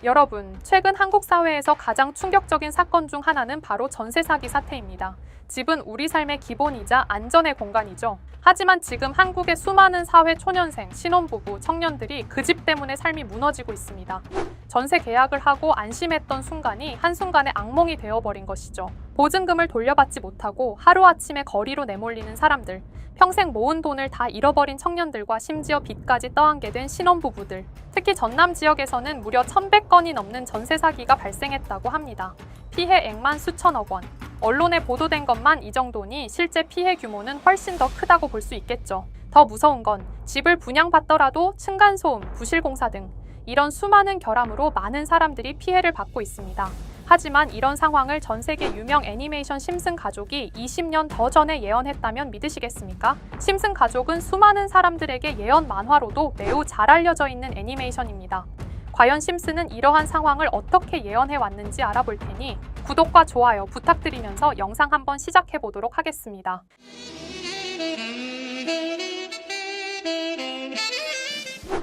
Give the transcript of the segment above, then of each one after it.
여러분, 최근 한국 사회에서 가장 충격적인 사건 중 하나는 바로 전세 사기 사태입니다. 집은 우리 삶의 기본이자 안전의 공간이죠. 하지만 지금 한국의 수많은 사회 초년생, 신혼부부, 청년들이 그 집 때문에 삶이 무너지고 있습니다. 전세 계약을 하고 안심했던 순간이 한순간에 악몽이 되어버린 것이죠. 보증금을 돌려받지 못하고 하루아침에 거리로 내몰리는 사람들, 평생 모은 돈을 다 잃어버린 청년들과 심지어 빚까지 떠안게 된 신혼부부들. 특히 전남 지역에서는 무려 1,100건이 넘는 전세 사기가 발생했다고 합니다. 피해액만 수천억 원. 언론에 보도된 것만 이 정도니 실제 피해 규모는 훨씬 더 크다고 볼 수 있겠죠. 더 무서운 건 집을 분양받더라도 층간소음, 부실공사 등 이런 수많은 결함으로 많은 사람들이 피해를 받고 있습니다. 하지만 이런 상황을 전 세계 유명 애니메이션 심슨 가족이 20년 더 전에 예언했다면 믿으시겠습니까? 심슨 가족은 수많은 사람들에게 예언 만화로도 매우 잘 알려져 있는 애니메이션입니다. 과연 심슨은 이러한 상황을 어떻게 예언해 왔는지 알아볼 테니 구독과 좋아요 부탁드리면서 영상 한번 시작해 보도록 하겠습니다.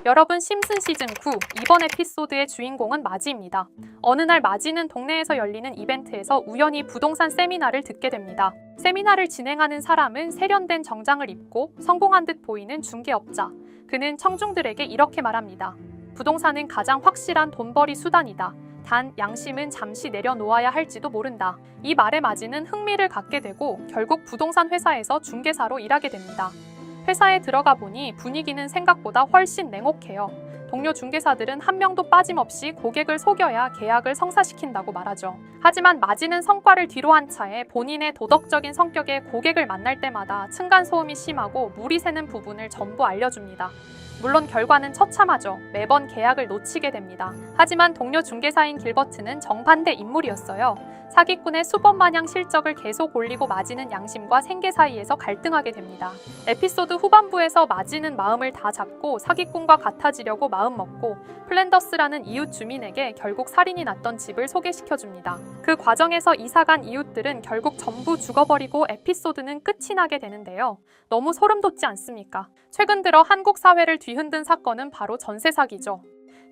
여러분, 심슨 시즌 9 이번 에피소드의 주인공은 마지입니다. 어느 날 마지는 동네에서 열리는 이벤트에서 우연히 부동산 세미나를 듣게 됩니다. 세미나를 진행하는 사람은 세련된 정장을 입고 성공한 듯 보이는 중개업자. 그는 청중들에게 이렇게 말합니다. 부동산은 가장 확실한 돈벌이 수단이다. 단 양심은 잠시 내려놓아야 할지도 모른다. 이 말에 마지는 흥미를 갖게 되고 결국 부동산 회사에서 중개사로 일하게 됩니다. 회사에 들어가 보니 분위기는 생각보다 훨씬 냉혹해요. 동료 중개사들은 한 명도 빠짐없이 고객을 속여야 계약을 성사시킨다고 말하죠. 하지만 마지는 성과를 뒤로 한 차에 본인의 도덕적인 성격에 고객을 만날 때마다 층간소음이 심하고 물이 새는 부분을 전부 알려줍니다. 물론 결과는 처참하죠. 매번 계약을 놓치게 됩니다. 하지만 동료 중개사인 길버트는 정반대 인물이었어요. 사기꾼의 수범마냥 실적을 계속 올리고 마지는 양심과 생계 사이에서 갈등하게 됩니다. 에피소드 후반부에서 마지는 마음을 다 잡고 사기꾼과 같아지려고 마음먹고 플랜더스라는 이웃 주민에게 결국 살인이 났던 집을 소개시켜줍니다. 그 과정에서 이사간 이웃들은 결국 전부 죽어버리고 에피소드는 끝이 나게 되는데요. 너무 소름 돋지 않습니까? 최근 들어 한국 사회를 뒤흔든 사건은 바로 전세 사기죠.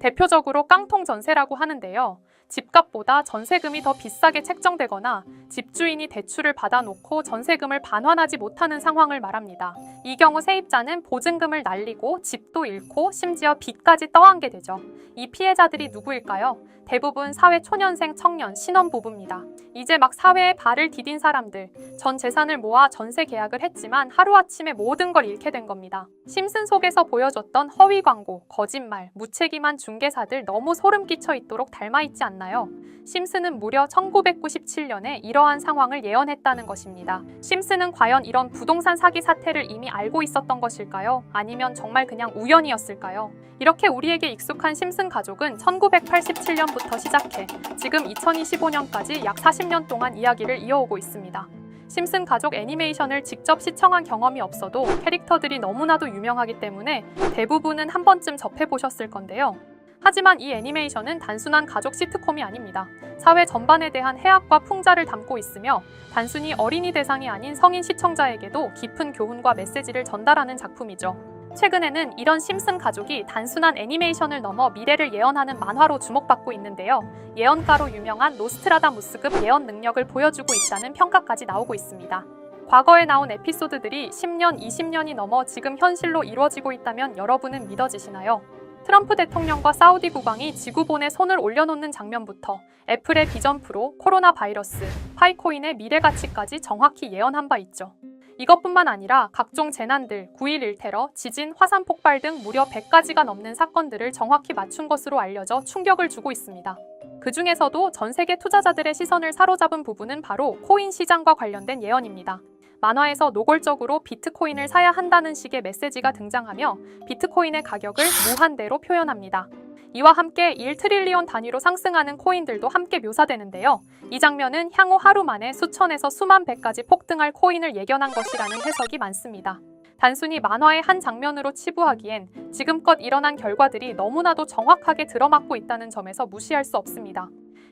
대표적으로 깡통 전세라고 하는데요. 집값보다 전세금이 더 비싸게 책정되거나 집주인이 대출을 받아놓고 전세금을 반환하지 못하는 상황을 말합니다. 이 경우 세입자는 보증금을 날리고 집도 잃고 심지어 빚까지 떠안게 되죠. 이 피해자들이 누구일까요? 대부분 사회 초년생 청년, 신혼부부입니다. 이제 막 사회에 발을 디딘 사람들, 전 재산을 모아 전세 계약을 했지만 하루아침에 모든 걸 잃게 된 겁니다. 심슨 속에서 보여줬던 허위 광고, 거짓말, 무책임한 중개사들 너무 소름 끼쳐 있도록 닮아있지 않나요? 심슨은 무려 1997년에 이러한 상황을 예언했다는 것입니다. 심슨은 과연 이런 부동산 사기 사태를 이미 알고 있었던 것일까요? 아니면 정말 그냥 우연이었을까요? 이렇게 우리에게 익숙한 심슨 가족은 1987년부터 시작해 지금 2025년까지 약 40년 동안 이야기를 이어오고 있습니다. 심슨 가족 애니메이션을 직접 시청한 경험이 없어도 캐릭터들이 너무나도 유명하기 때문에 대부분은 한 번쯤 접해보셨을 건데요. 하지만 이 애니메이션은 단순한 가족 시트콤이 아닙니다. 사회 전반에 대한 해악과 풍자를 담고 있으며 단순히 어린이 대상이 아닌 성인 시청자에게도 깊은 교훈과 메시지를 전달하는 작품이죠. 최근에는 이런 심슨 가족이 단순한 애니메이션을 넘어 미래를 예언하는 만화로 주목받고 있는데요. 예언가로 유명한 노스트라다무스급 예언 능력을 보여주고 있다는 평가까지 나오고 있습니다. 과거에 나온 에피소드들이 10년, 20년이 넘어 지금 현실로 이루어지고 있다면 여러분은 믿어지시나요? 트럼프 대통령과 사우디 국왕이 지구본에 손을 올려놓는 장면부터 애플의 비전 프로, 코로나 바이러스, 파이코인의 미래 가치까지 정확히 예언한 바 있죠. 이것뿐만 아니라 각종 재난들, 9.11 테러, 지진, 화산 폭발 등 무려 100가지가 넘는 사건들을 정확히 맞춘 것으로 알려져 충격을 주고 있습니다. 그 중에서도 전 세계 투자자들의 시선을 사로잡은 부분은 바로 코인 시장과 관련된 예언입니다. 만화에서 노골적으로 비트코인을 사야 한다는 식의 메시지가 등장하며 비트코인의 가격을 무한대로 표현합니다. 이와 함께 1트릴리온 단위로 상승하는 코인들도 함께 묘사되는데요. 이 장면은 향후 하루 만에 수천에서 수만 배까지 폭등할 코인을 예견한 것이라는 해석이 많습니다. 단순히 만화의 한 장면으로 치부하기엔 지금껏 일어난 결과들이 너무나도 정확하게 들어맞고 있다는 점에서 무시할 수 없습니다.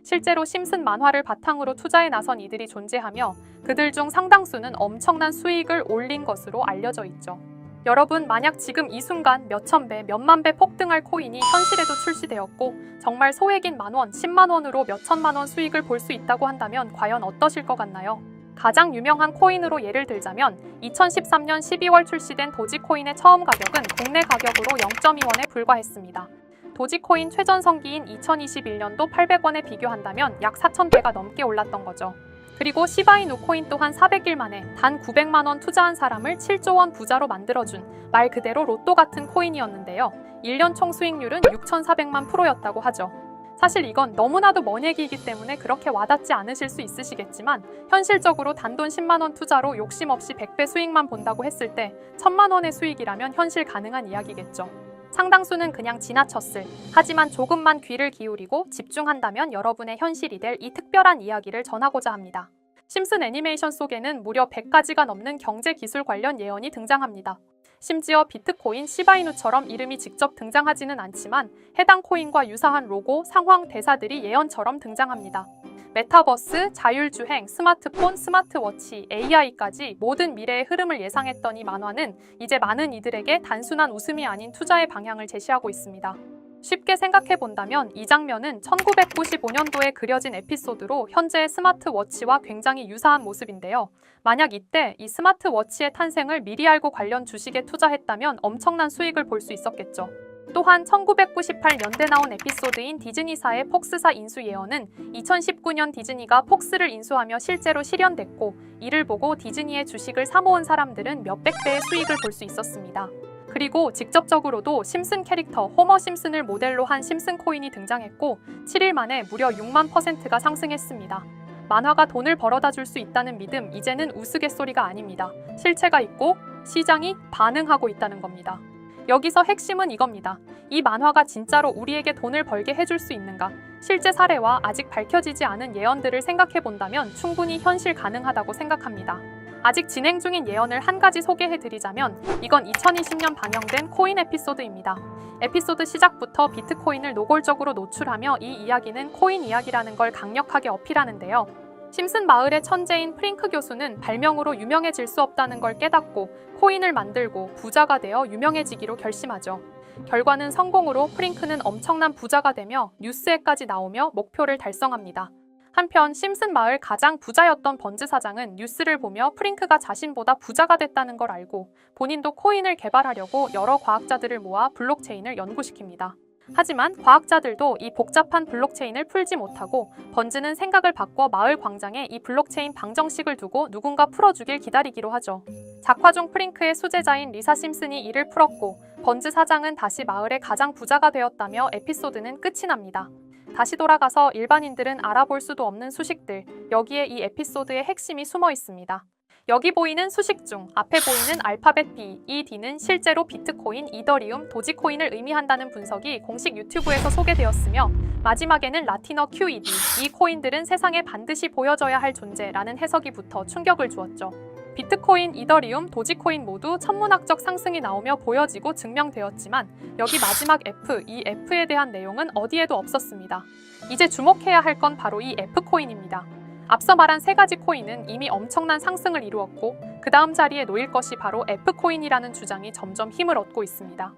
실제로 심슨 만화를 바탕으로 투자에 나선 이들이 존재하며 그들 중 상당수는 엄청난 수익을 올린 것으로 알려져 있죠. 여러분, 만약 지금 이 순간 몇천 배, 몇만 배 폭등할 코인이 현실에도 출시되었고 정말 소액인 만원, 10만 원으로 몇천만 원 수익을 볼 수 있다고 한다면 과연 어떠실 것 같나요? 가장 유명한 코인으로 예를 들자면 2013년 12월 출시된 도지코인의 처음 가격은 국내 가격으로 0.2원에 불과했습니다. 도지코인 최전성기인 2021년도 800원에 비교한다면 약 4,000배가 넘게 올랐던 거죠. 그리고 시바이누 코인 또한 400일 만에 단 900만 원 투자한 사람을 7조 원 부자로 만들어준 말 그대로 로또 같은 코인이었는데요. 1년 총 수익률은 6,400만 %였다고 하죠. 사실 이건 너무나도 먼 얘기이기 때문에 그렇게 와닿지 않으실 수 있으시겠지만 현실적으로 단돈 10만 원 투자로 욕심 없이 100배 수익만 본다고 했을 때 1,000만 원의 수익이라면 현실 가능한 이야기겠죠. 상당수는 그냥 지나쳤을, 하지만 조금만 귀를 기울이고 집중한다면 여러분의 현실이 될 이 특별한 이야기를 전하고자 합니다. 심슨 애니메이션 속에는 무려 100가지가 넘는 경제 기술 관련 예언이 등장합니다. 심지어 비트코인, 시바이누처럼 이름이 직접 등장하지는 않지만 해당 코인과 유사한 로고, 상황, 대사들이 예언처럼 등장합니다. 메타버스, 자율주행, 스마트폰, 스마트워치, AI까지 모든 미래의 흐름을 예상했던 이 만화는 이제 많은 이들에게 단순한 웃음이 아닌 투자의 방향을 제시하고 있습니다. 쉽게 생각해본다면 이 장면은 1995년도에 그려진 에피소드로 현재의 스마트워치와 굉장히 유사한 모습인데요. 만약 이때 이 스마트워치의 탄생을 미리 알고 관련 주식에 투자했다면 엄청난 수익을 볼 수 있었겠죠. 또한 1998년대 나온 에피소드인 디즈니사의 폭스사 인수 예언은 2019년 디즈니가 폭스를 인수하며 실제로 실현됐고 이를 보고 디즈니의 주식을 사모은 사람들은 몇백 배의 수익을 볼 수 있었습니다. 그리고 직접적으로도 심슨 캐릭터 호머 심슨을 모델로 한 심슨 코인이 등장했고 7일 만에 무려 6만 %가 상승했습니다. 만화가 돈을 벌어다 줄 수 있다는 믿음, 이제는 우스갯소리가 아닙니다. 실체가 있고 시장이 반응하고 있다는 겁니다. 여기서 핵심은 이겁니다. 이 만화가 진짜로 우리에게 돈을 벌게 해줄 수 있는가? 실제 사례와 아직 밝혀지지 않은 예언들을 생각해본다면 충분히 현실 가능하다고 생각합니다. 아직 진행 중인 예언을 한 가지 소개해드리자면 이건 2020년 방영된 코인 에피소드입니다. 에피소드 시작부터 비트코인을 노골적으로 노출하며 이 이야기는 코인 이야기라는 걸 강력하게 어필하는데요. 심슨 마을의 천재인 프링크 교수는 발명으로 유명해질 수 없다는 걸 깨닫고 코인을 만들고 부자가 되어 유명해지기로 결심하죠. 결과는 성공으로 프링크는 엄청난 부자가 되며 뉴스에까지 나오며 목표를 달성합니다. 한편 심슨 마을 가장 부자였던 번즈 사장은 뉴스를 보며 프링크가 자신보다 부자가 됐다는 걸 알고 본인도 코인을 개발하려고 여러 과학자들을 모아 블록체인을 연구시킵니다. 하지만 과학자들도 이 복잡한 블록체인을 풀지 못하고 번즈는 생각을 바꿔 마을 광장에 이 블록체인 방정식을 두고 누군가 풀어주길 기다리기로 하죠. 작화 중 프링크의 수제자인 리사 심슨이 이를 풀었고 번즈 사장은 다시 마을의 가장 부자가 되었다며 에피소드는 끝이 납니다. 다시 돌아가서 일반인들은 알아볼 수도 없는 수식들, 여기에 이 에피소드의 핵심이 숨어 있습니다. 여기 보이는 수식 중 앞에 보이는 알파벳 B, 이 D는 실제로 비트코인, 이더리움, 도지코인을 의미한다는 분석이 공식 유튜브에서 소개되었으며 마지막에는 라틴어 QED, 이 코인들은 세상에 반드시 보여져야 할 존재라는 해석이 붙어 충격을 주었죠. 비트코인, 이더리움, 도지코인 모두 천문학적 상승이 나오며 보여지고 증명되었지만 여기 마지막 F, 이 F에 대한 내용은 어디에도 없었습니다. 이제 주목해야 할 건 바로 이 F코인입니다. 앞서 말한 세 가지 코인은 이미 엄청난 상승을 이루었고 그 다음 자리에 놓일 것이 바로 F코인이라는 주장이 점점 힘을 얻고 있습니다.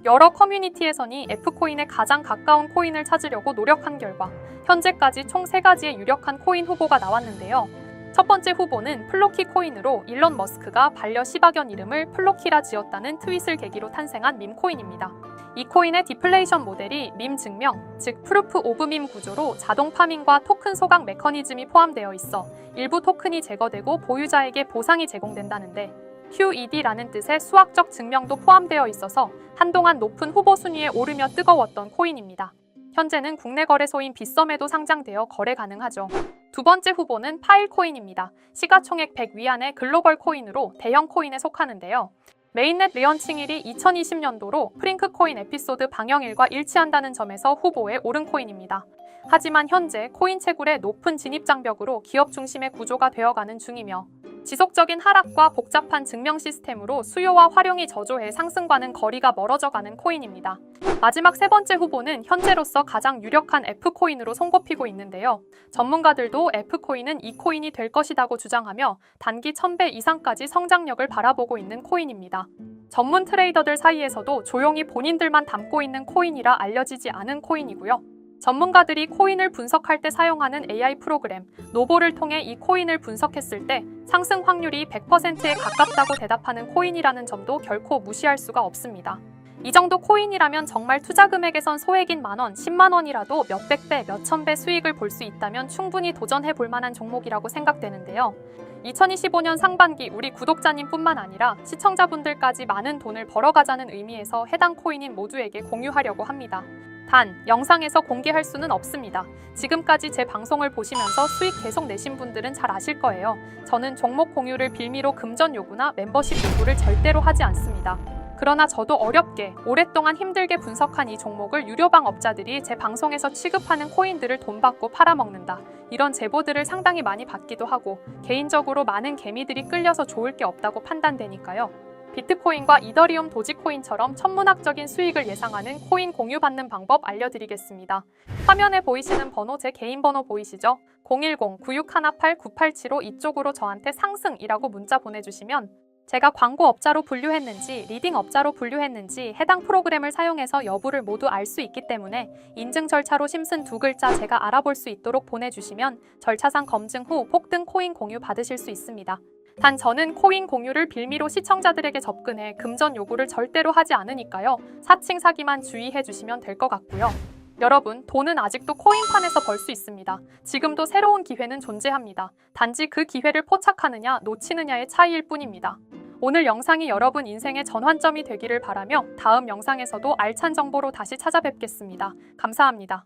여러 커뮤니티에서는 F코인에 가장 가까운 코인을 찾으려고 노력한 결과 현재까지 총 3가지의 유력한 코인 후보가 나왔는데요. 첫 번째 후보는 플로키 코인으로 일론 머스크가 반려 시바견 이름을 플로키라 지었다는 트윗을 계기로 탄생한 밈코인입니다. 이 코인의 디플레이션 모델이 밈 증명, 즉 프루프 오브 밈 구조로 자동 파밍과 토큰 소각 메커니즘이 포함되어 있어 일부 토큰이 제거되고 보유자에게 보상이 제공된다는데 QED라는 뜻의 수학적 증명도 포함되어 있어서 한동안 높은 후보 순위에 오르며 뜨거웠던 코인입니다. 현재는 국내 거래소인 빗썸에도 상장되어 거래 가능하죠. 두 번째 후보는 파일코인입니다. 시가총액 100 위안의 글로벌 코인으로 대형 코인에 속하는데요. 메인넷 리언칭일이 2020년도로 프링크코인 에피소드 방영일과 일치한다는 점에서 후보에 오른 코인입니다. 하지만 현재 코인 채굴의 높은 진입 장벽으로 기업 중심의 구조가 되어가는 중이며 지속적인 하락과 복잡한 증명 시스템으로 수요와 활용이 저조해 상승과는 거리가 멀어져 가는 코인입니다. 마지막 세 번째 후보는 현재로서 가장 유력한 F코인으로 손꼽히고 있는데요. 전문가들도 F코인은 이 코인이 될 것이라고 주장하며 단기 1000배 이상까지 성장력을 바라보고 있는 코인입니다. 전문 트레이더들 사이에서도 조용히 본인들만 담고 있는 코인이라 알려지지 않은 코인이고요. 전문가들이 코인을 분석할 때 사용하는 AI 프로그램 노보를 통해 이 코인을 분석했을 때 상승 확률이 100%에 가깝다고 대답하는 코인이라는 점도 결코 무시할 수가 없습니다. 이 정도 코인이라면 정말 투자 금액에선 소액인 만원, 10만원이라도 몇백 배, 몇천 배 수익을 볼 수 있다면 충분히 도전해 볼 만한 종목이라고 생각되는데요. 2025년 상반기 우리 구독자님뿐만 아니라 시청자분들까지 많은 돈을 벌어가자는 의미에서 해당 코인인 모두에게 공유하려고 합니다. 단, 영상에서 공개할 수는 없습니다. 지금까지 제 방송을 보시면서 수익 계속 내신 분들은 잘 아실 거예요. 저는 종목 공유를 빌미로 금전 요구나 멤버십 요구를 절대로 하지 않습니다. 그러나 저도 어렵게 오랫동안 힘들게 분석한 이 종목을 유료방 업자들이 제 방송에서 취급하는 코인들을 돈 받고 팔아먹는다. 이런 제보들을 상당히 많이 받기도 하고 개인적으로 많은 개미들이 끌려서 좋을 게 없다고 판단되니까요. 비트코인과 이더리움 도지코인처럼 천문학적인 수익을 예상하는 코인 공유받는 방법 알려드리겠습니다. 화면에 보이시는 번호 제 개인 번호 보이시죠? 010-9618-9875 이쪽으로 저한테 상승이라고 문자 보내주시면 제가 광고 업자로 분류했는지 리딩 업자로 분류했는지 해당 프로그램을 사용해서 여부를 모두 알 수 있기 때문에 인증 절차로 심슨 두 글자 제가 알아볼 수 있도록 보내주시면 절차상 검증 후 폭등 코인 공유 받으실 수 있습니다. 단 저는 코인 공유를 빌미로 시청자들에게 접근해 금전 요구를 절대로 하지 않으니까요. 사칭 사기만 주의해 주시면 될 것 같고요. 여러분, 돈은 아직도 코인판에서 벌 수 있습니다. 지금도 새로운 기회는 존재합니다. 단지 그 기회를 포착하느냐 놓치느냐의 차이일 뿐입니다. 오늘 영상이 여러분 인생의 전환점이 되기를 바라며 다음 영상에서도 알찬 정보로 다시 찾아뵙겠습니다. 감사합니다.